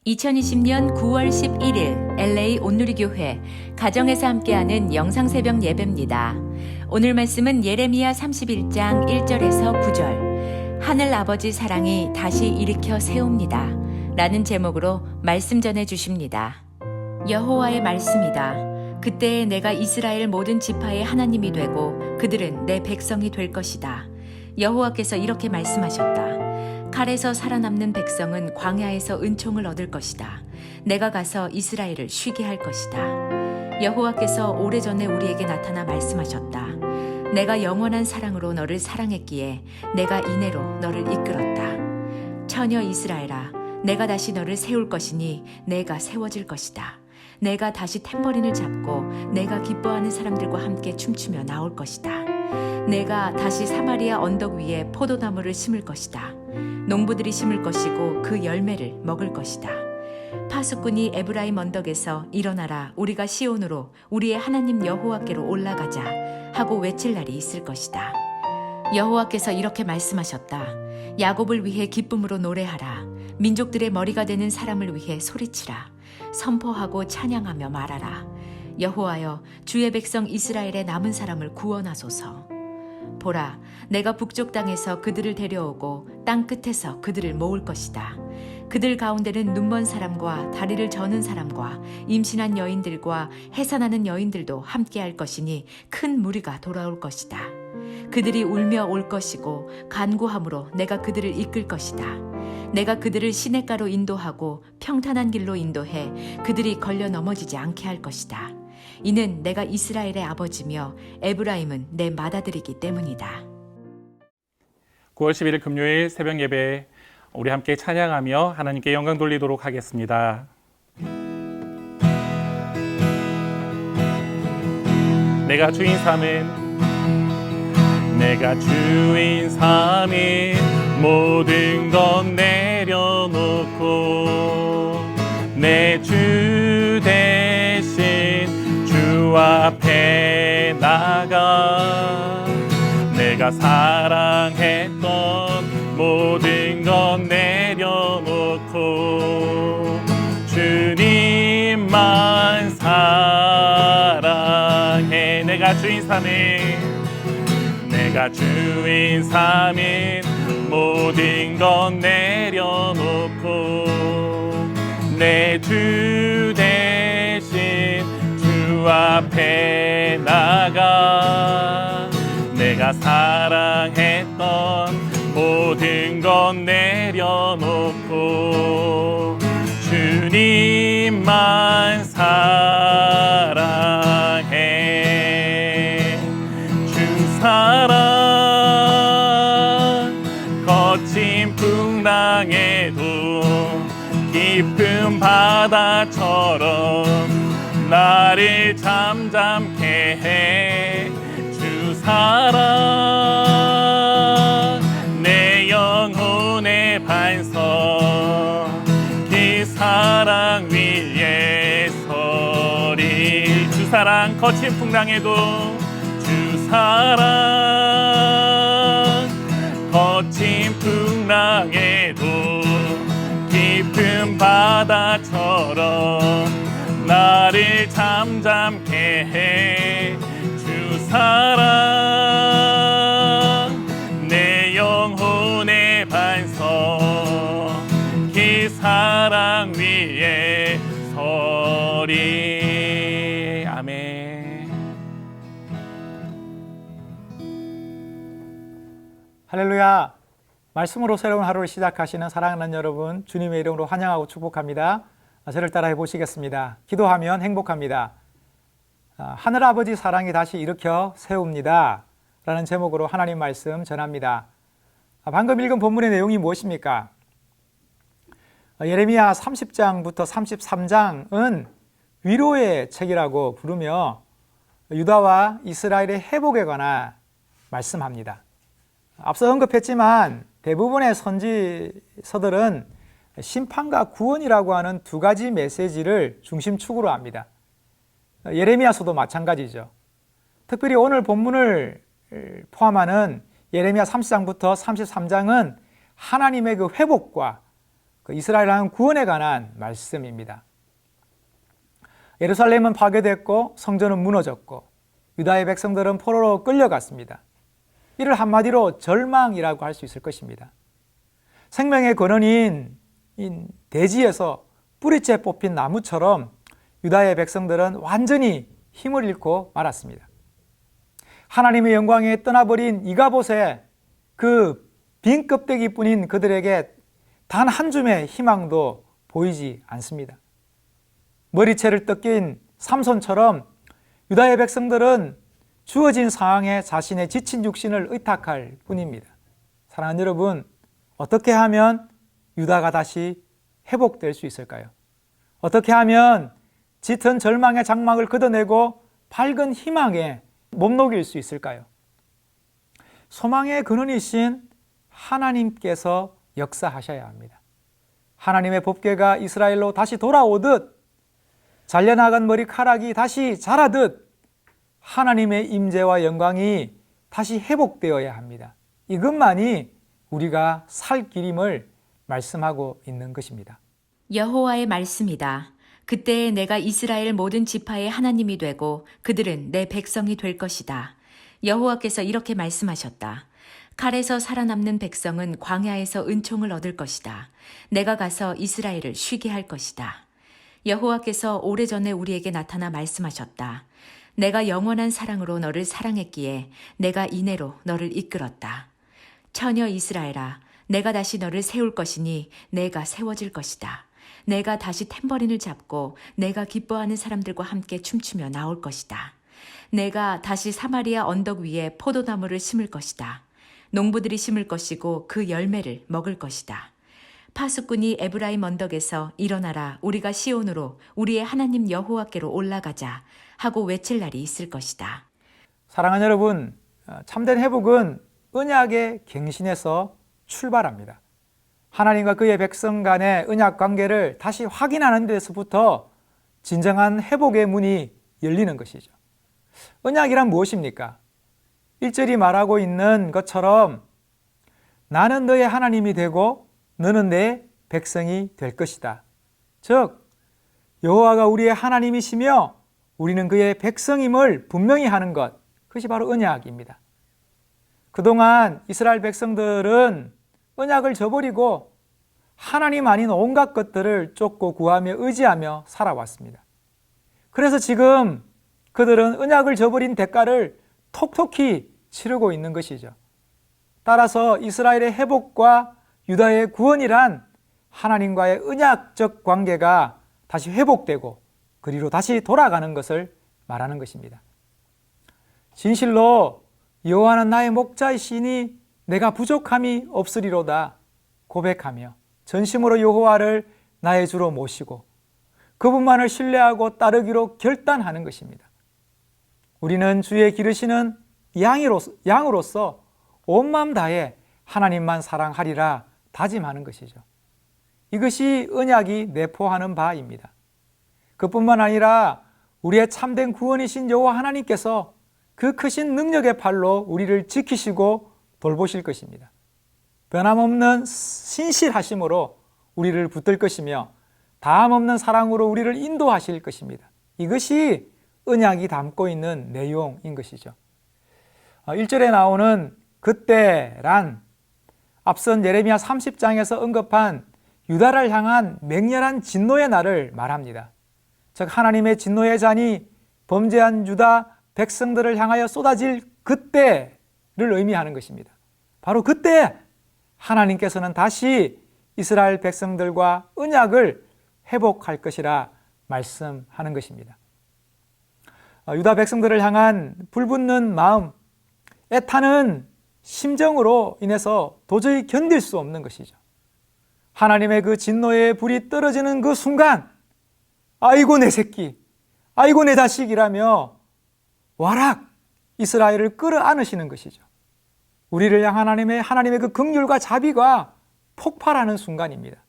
2020년 9월 11일 LA 온누리교회 가정에서 함께하는 영상새벽 예배입니다. 오늘 말씀은 예레미야 31장 1절에서 9절 하늘 아버지 사랑이 다시 일으켜 세웁니다 라는 제목으로 말씀 전해 주십니다. 여호와의 말씀이다. 그때에 내가 이스라엘 모든 지파의 하나님이 되고 그들은 내 백성이 될 것이다. 여호와께서 이렇게 말씀하셨다. 칼에서 살아남는 백성은 광야에서 은총을 얻을 것이다. 내가 가서 이스라엘을 쉬게 할 것이다. 여호와께서 오래전에 우리에게 나타나 말씀하셨다. 내가 영원한 사랑으로 너를 사랑했기에 내가 이내로 너를 이끌었다. 처녀 이스라엘아, 내가 다시 너를 세울 것이니 내가 세워질 것이다. 내가 다시 탬버린을 잡고 내가 기뻐하는 사람들과 함께 춤추며 나올 것이다. 내가 다시 사마리아 언덕 위에 포도나무를 심을 것이다. 농부들이 심을 것이고 그 열매를 먹을 것이다. 파수꾼이 에브라임 언덕에서 일어나라 우리가 시온으로 우리의 하나님 여호와께로 올라가자 하고 외칠 날이 있을 것이다. 여호와께서 이렇게 말씀하셨다. 야곱을 위해 기쁨으로 노래하라. 민족들의 머리가 되는 사람을 위해 소리치라. 선포하고 찬양하며 말하라. 여호와여, 주의 백성 이스라엘의 남은 사람을 구원하소서. 보라, 내가 북쪽 땅에서 그들을 데려오고 땅 끝에서 그들을 모을 것이다. 그들 가운데는 눈먼 사람과 다리를 저는 사람과 임신한 여인들과 해산하는 여인들도 함께할 것이니 큰 무리가 돌아올 것이다. 그들이 울며 올 것이고 간구함으로 내가 그들을 이끌 것이다. 내가 그들을 시냇가로 인도하고 평탄한 길로 인도해 그들이 걸려 넘어지지 않게 할 것이다. 이는 내가 이스라엘의 아버지며 에브라임은 내 맏아들이기 때문이다. 9월 11일 금요일 새벽 예배 우리 함께 찬양하며 하나님께 영광 돌리도록 하겠습니다. 내가 주인 삼은 모든 것 내려놓고 내 주 대신 주 앞에 나가 내가 사랑했던 모든 것 내려놓고 주님만 사랑해. 내가 주인 삼은 모든 것 내려놓고 내 주 대신 주 앞에 나가 내가 사랑했던 모든 것 내려놓고 주님만 사랑해. 주 사랑 거친 풍랑에도 깊은 바다처럼 나를 잠잠케 해. 주 사랑 내 영혼의 반석 그 사랑 위에 서리. 주 사랑 거친 풍랑에도 주 사랑 거친 풍랑에도 깊은 바다처럼 나를 잠잠케 해. 주 사랑 내 영혼의 반석 그 사랑 위에 서리. 아멘. 할렐루야. 말씀으로 새로운 하루를 시작하시는 사랑하는 여러분, 주님의 이름으로 환영하고 축복합니다. 저를 따라해 보시겠습니다. 기도하면 행복합니다. 하늘아버지 사랑이 다시 일으켜 세웁니다 라는 제목으로 하나님 말씀 전합니다. 방금 읽은 본문의 내용이 무엇입니까? 예레미야 30장부터 33장은 위로의 책이라고 부르며 유다와 이스라엘의 회복에 관한 말씀합니다. 앞서 언급했지만 대부분의 선지서들은 심판과 구원이라고 하는 두 가지 메시지를 중심축으로 합니다. 예레미야서도 마찬가지죠. 특별히 오늘 본문을 포함하는 예레미야 30장부터 33장은 하나님의 그 회복과 그 이스라엘 향한 구원에 관한 말씀입니다. 예루살렘은 파괴됐고 성전은 무너졌고 유다의 백성들은 포로로 끌려갔습니다. 이를 한마디로 절망이라고 할 수 있을 것입니다. 생명의 근원인 대지에서 뿌리째 뽑힌 나무처럼 유다의 백성들은 완전히 힘을 잃고 말았습니다. 하나님의 영광에 떠나버린 이가봇의 그 빈 껍데기뿐인 그들에게 단 한 줌의 희망도 보이지 않습니다. 머리채를 뜯긴 삼손처럼 유다의 백성들은 주어진 상황에 자신의 지친 육신을 의탁할 뿐입니다. 사랑하는 여러분, 어떻게 하면 유다가 다시 회복될 수 있을까요? 어떻게 하면 짙은 절망의 장막을 걷어내고 밝은 희망에 몸녹일 수 있을까요? 소망의 근원이신 하나님께서 역사하셔야 합니다. 하나님의 법궤가 이스라엘로 다시 돌아오듯 잘려나간 머리카락이 다시 자라듯 하나님의 임재와 영광이 다시 회복되어야 합니다. 이것만이 우리가 살 길임을 말씀하고 있는 것입니다. 여호와의 말씀이다. 그때에 내가 이스라엘 모든 지파의 하나님이 되고 그들은 내 백성이 될 것이다. 여호와께서 이렇게 말씀하셨다. 칼에서 살아남는 백성은 광야에서 은총을 얻을 것이다. 내가 가서 이스라엘을 쉬게 할 것이다. 여호와께서 오래전에 우리에게 나타나 말씀하셨다. 내가 영원한 사랑으로 너를 사랑했기에 내가 이내로 너를 이끌었다. 처녀 이스라엘아, 내가 다시 너를 세울 것이니 내가 세워질 것이다. 내가 다시 탬버린을 잡고 내가 기뻐하는 사람들과 함께 춤추며 나올 것이다. 내가 다시 사마리아 언덕 위에 포도나무를 심을 것이다. 농부들이 심을 것이고 그 열매를 먹을 것이다. 파수꾼이 에브라임 언덕에서 일어나라 우리가 시온으로 우리의 하나님 여호와께로 올라가자 하고 외칠 날이 있을 것이다. 사랑하는 여러분, 참된 회복은 언약의 갱신에서 출발합니다. 하나님과 그의 백성 간의 언약 관계를 다시 확인하는 데서부터 진정한 회복의 문이 열리는 것이죠. 언약이란 무엇입니까? 1절이 말하고 있는 것처럼 나는 너의 하나님이 되고 너는 내 백성이 될 것이다. 즉 여호와가 우리의 하나님이시며 우리는 그의 백성임을 분명히 하는 것, 그것이 바로 언약입니다. 그동안 이스라엘 백성들은 언약을 저버리고 하나님 아닌 온갖 것들을 쫓고 구하며 의지하며 살아왔습니다. 그래서 지금 그들은 언약을 저버린 대가를 톡톡히 치르고 있는 것이죠. 따라서 이스라엘의 회복과 유다의 구원이란 하나님과의 언약적 관계가 다시 회복되고 그리로 다시 돌아가는 것을 말하는 것입니다. 진실로 여호와는 나의 목자이시니 내가 부족함이 없으리로다 고백하며 전심으로 여호와를 나의 주로 모시고 그분만을 신뢰하고 따르기로 결단하는 것입니다. 우리는 주의 기르시는 양으로서 온 마음 다해 하나님만 사랑하리라 다짐하는 것이죠. 이것이 언약이 내포하는 바입니다. 그뿐만 아니라 우리의 참된 구원이신 여호와 하나님께서 그 크신 능력의 팔로 우리를 지키시고 돌보실 것입니다. 변함없는 신실하심으로 우리를 붙들 것이며 다함없는 사랑으로 우리를 인도하실 것입니다. 이것이 언약이 담고 있는 내용인 것이죠. 1절에 나오는 그때란 앞선 예레미야 30장에서 언급한 유다를 향한 맹렬한 진노의 날을 말합니다. 즉 하나님의 진노의 잔이 범죄한 유다 백성들을 향하여 쏟아질 그때를 의미하는 것입니다. 바로 그때 하나님께서는 다시 이스라엘 백성들과 언약을 회복할 것이라 말씀하는 것입니다. 유다 백성들을 향한 불붙는 마음, 애타는 심정으로 인해서 도저히 견딜 수 없는 것이죠. 하나님의 그 진노의 불이 떨어지는 그 순간 아이고 내 새끼, 아이고 내 자식이라며 와락 이스라엘을 끌어안으시는 것이죠. 우리를 향한 하나님의 그 긍휼과 자비가 폭발하는 순간입니다.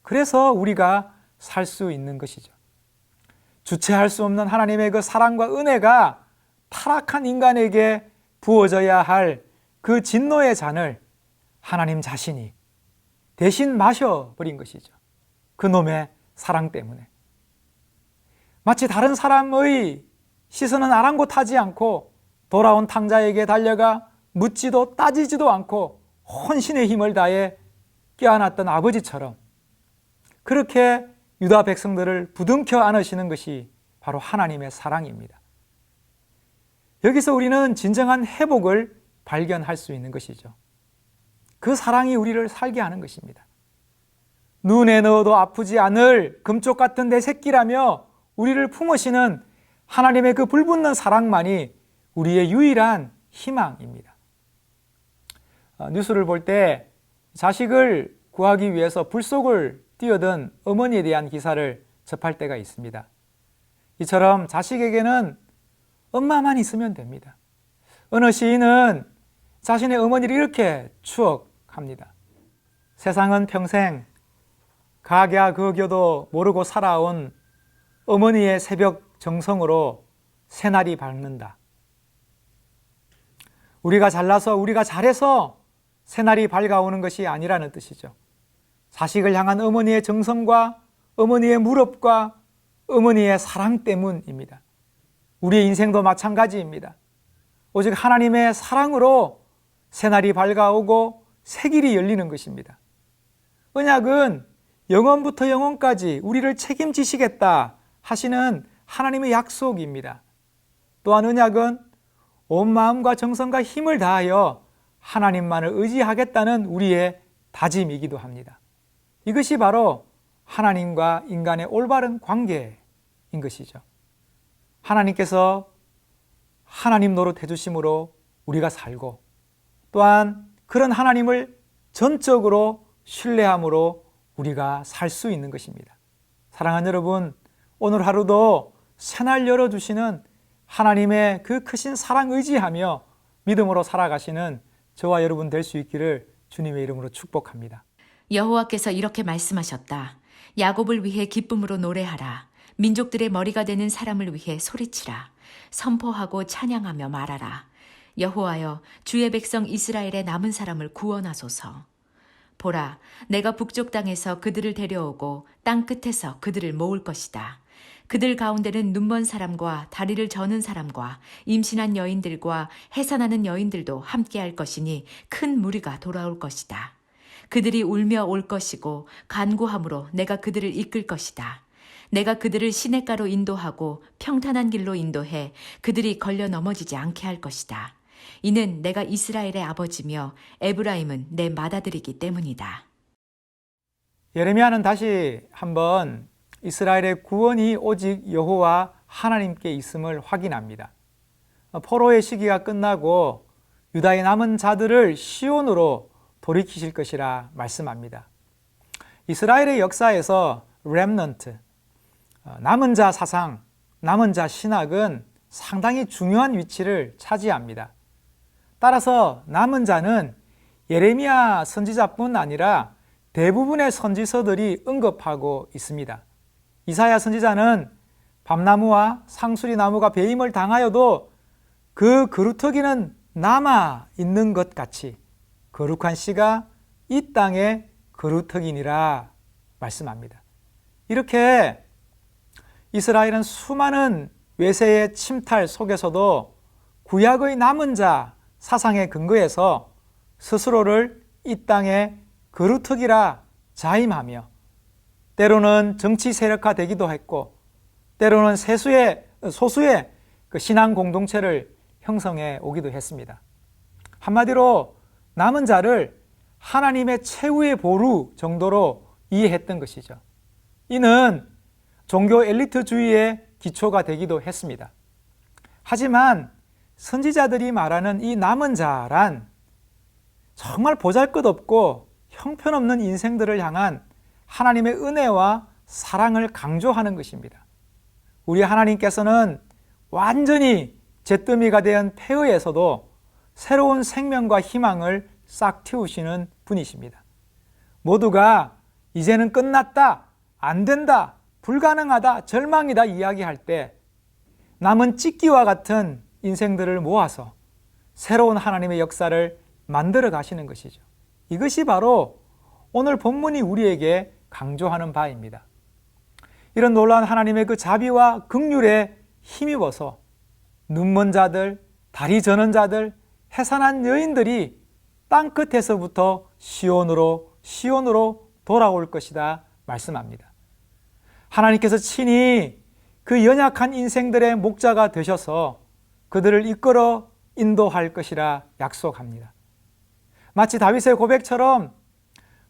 그래서 우리가 살 수 있는 것이죠. 주체할 수 없는 하나님의 그 사랑과 은혜가 타락한 인간에게 부어져야 할 그 진노의 잔을 하나님 자신이 대신 마셔버린 것이죠. 그놈의 사랑 때문에. 마치 다른 사람의 시선은 아랑곳하지 않고 돌아온 탕자에게 달려가 묻지도 따지지도 않고 혼신의 힘을 다해 껴안았던 아버지처럼 그렇게 유다 백성들을 부둥켜 안으시는 것이 바로 하나님의 사랑입니다. 여기서 우리는 진정한 회복을 발견할 수 있는 것이죠. 그 사랑이 우리를 살게 하는 것입니다. 눈에 넣어도 아프지 않을 금쪽 같은 내 새끼라며 우리를 품으시는 하나님의 그 불붙는 사랑만이 우리의 유일한 희망입니다. 뉴스를 볼 때 자식을 구하기 위해서 불속을 뛰어든 어머니에 대한 기사를 접할 때가 있습니다. 이처럼 자식에게는 엄마만 있으면 됩니다. 어느 시인은 자신의 어머니를 이렇게 추억합니다. 세상은 평생 가갸거겨도 모르고 살아온 어머니의 새벽 정성으로 새날이 밝는다. 우리가 잘나서 우리가 잘해서 새날이 밝아오는 것이 아니라는 뜻이죠. 자식을 향한 어머니의 정성과 어머니의 무릎과 어머니의 사랑 때문입니다. 우리의 인생도 마찬가지입니다. 오직 하나님의 사랑으로 새날이 밝아오고 새길이 열리는 것입니다. 언약은 영원부터 영원까지 우리를 책임지시겠다 하시는 하나님의 약속입니다. 또한 언약은 온 마음과 정성과 힘을 다하여 하나님만을 의지하겠다는 우리의 다짐이기도 합니다. 이것이 바로 하나님과 인간의 올바른 관계인 것이죠. 하나님께서 하나님 노릇해 주심으로 우리가 살고 또한 그런 하나님을 전적으로 신뢰함으로 우리가 살 수 있는 것입니다. 사랑하는 여러분, 오늘 하루도 새날 열어주시는 하나님의 그 크신 사랑 의지하며 믿음으로 살아가시는 저와 여러분 될 수 있기를 주님의 이름으로 축복합니다. 여호와께서 이렇게 말씀하셨다. 야곱을 위해 기쁨으로 노래하라. 민족들의 머리가 되는 사람을 위해 소리치라. 선포하고 찬양하며 말하라. 여호와여, 주의 백성 이스라엘의 남은 사람을 구원하소서. 보라, 내가 북쪽 땅에서 그들을 데려오고 땅 끝에서 그들을 모을 것이다. 그들 가운데는 눈먼 사람과 다리를 저는 사람과 임신한 여인들과 해산하는 여인들도 함께할 것이니 큰 무리가 돌아올 것이다. 그들이 울며 올 것이고 간구함으로 내가 그들을 이끌 것이다. 내가 그들을 시냇가로 인도하고 평탄한 길로 인도해 그들이 걸려 넘어지지 않게 할 것이다. 이는 내가 이스라엘의 아버지며 에브라임은 내 맏아들이기 때문이다. 예레미야는 다시 한번 이스라엘의 구원이 오직 여호와 하나님께 있음을 확인합니다. 포로의 시기가 끝나고 유다의 남은 자들을 시온으로 돌이키실 것이라 말씀합니다. 이스라엘의 역사에서 렘넌트, 남은 자 사상, 남은 자 신학은 상당히 중요한 위치를 차지합니다. 따라서 남은 자는 예레미야 선지자뿐 아니라 대부분의 선지서들이 언급하고 있습니다. 이사야 선지자는 밤나무와 상수리 나무가 배임을 당하여도 그 그루터기는 남아 있는 것 같이 거룩한 씨가 이 땅의 그루터기니라 말씀합니다. 이렇게 이스라엘은 수많은 외세의 침탈 속에서도 구약의 남은 자 사상에 근거해서 스스로를 이 땅의 그루터기라 자임하며 때로는 정치 세력화되기도 했고 때로는 소수의 그 신앙 공동체를 형성해 오기도 했습니다. 한마디로 남은 자를 하나님의 최후의 보루 정도로 이해했던 것이죠. 이는 종교 엘리트주의의 기초가 되기도 했습니다. 하지만 선지자들이 말하는 이 남은 자란 정말 보잘것없고 형편없는 인생들을 향한 하나님의 은혜와 사랑을 강조하는 것입니다. 우리 하나님께서는 완전히 잿더미가 된 폐허에서도 새로운 생명과 희망을 싹 틔우시는 분이십니다. 모두가 이제는 끝났다, 안 된다, 불가능하다, 절망이다 이야기할 때 남은 찢기와 같은 인생들을 모아서 새로운 하나님의 역사를 만들어 가시는 것이죠. 이것이 바로 오늘 본문이 우리에게 강조하는 바입니다. 이런 놀라운 하나님의 그 자비와 긍휼에 힘입어서 눈먼 자들, 다리 저는 자들, 해산한 여인들이 땅끝에서부터 시온으로 돌아올 것이다 말씀합니다. 하나님께서 친히 그 연약한 인생들의 목자가 되셔서 그들을 이끌어 인도할 것이라 약속합니다. 마치 다윗의 고백처럼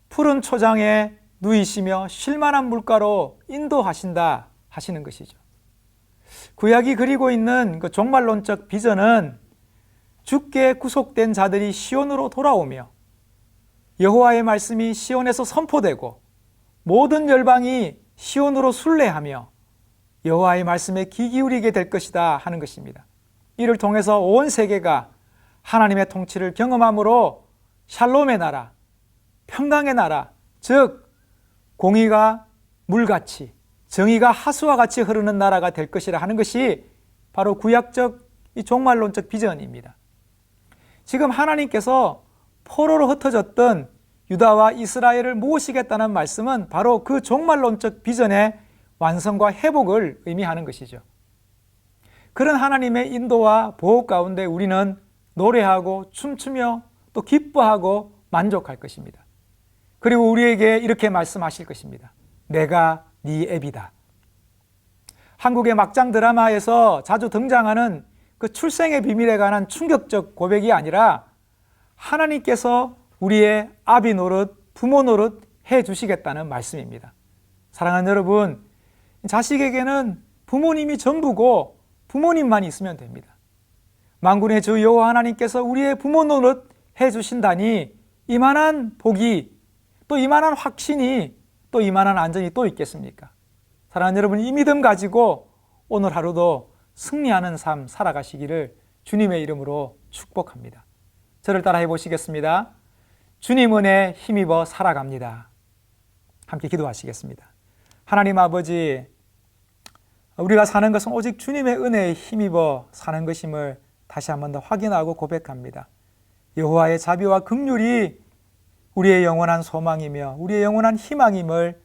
푸른 초장에 누이시며 쉴만한 물가로 인도하신다 하시는 것이죠. 구약이 그리고 있는 그 종말론적 비전은 주께 구속된 자들이 시온으로 돌아오며 여호와의 말씀이 시온에서 선포되고 모든 열방이 시온으로 순례하며 여호와의 말씀에 귀 기울이게 될 것이다 하는 것입니다. 이를 통해서 온 세계가 하나님의 통치를 경험함으로 샬롬의 나라, 평강의 나라, 즉 공의가 물같이 정의가 하수와 같이 흐르는 나라가 될 것이라 하는 것이 바로 구약적 이 종말론적 비전입니다. 지금 하나님께서 포로로 흩어졌던 유다와 이스라엘을 모으시겠다는 말씀은 바로 그 종말론적 비전의 완성과 회복을 의미하는 것이죠. 그런 하나님의 인도와 보호 가운데 우리는 노래하고 춤추며 또 기뻐하고 만족할 것입니다. 그리고 우리에게 이렇게 말씀하실 것입니다. 내가 네 애비다. 한국의 막장 드라마에서 자주 등장하는 그 출생의 비밀에 관한 충격적 고백이 아니라 하나님께서 우리의 아비 노릇, 부모 노릇 해주시겠다는 말씀입니다. 사랑하는 여러분, 자식에게는 부모님이 전부고 부모님만 있으면 됩니다. 만군의 주 여호와 하나님께서 우리의 부모 노릇 해주신다니 이만한 복이, 또 이만한 확신이, 또 이만한 안전이 또 있겠습니까? 사랑하는 여러분, 이 믿음 가지고 오늘 하루도 승리하는 삶 살아가시기를 주님의 이름으로 축복합니다. 저를 따라 해보시겠습니다. 주님 은혜에 힘입어 살아갑니다. 함께 기도하시겠습니다. 하나님 아버지, 우리가 사는 것은 오직 주님의 은혜에 힘입어 사는 것임을 다시 한 번 더 확인하고 고백합니다. 여호와의 자비와 긍휼이 우리의 영원한 소망이며 우리의 영원한 희망임을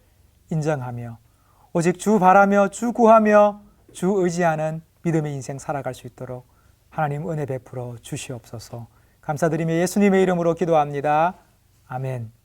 인정하며 오직 주 바라며 주 구하며 주 의지하는 믿음의 인생 살아갈 수 있도록 하나님 은혜 베풀어 주시옵소서. 감사드리며 예수님의 이름으로 기도합니다. 아멘.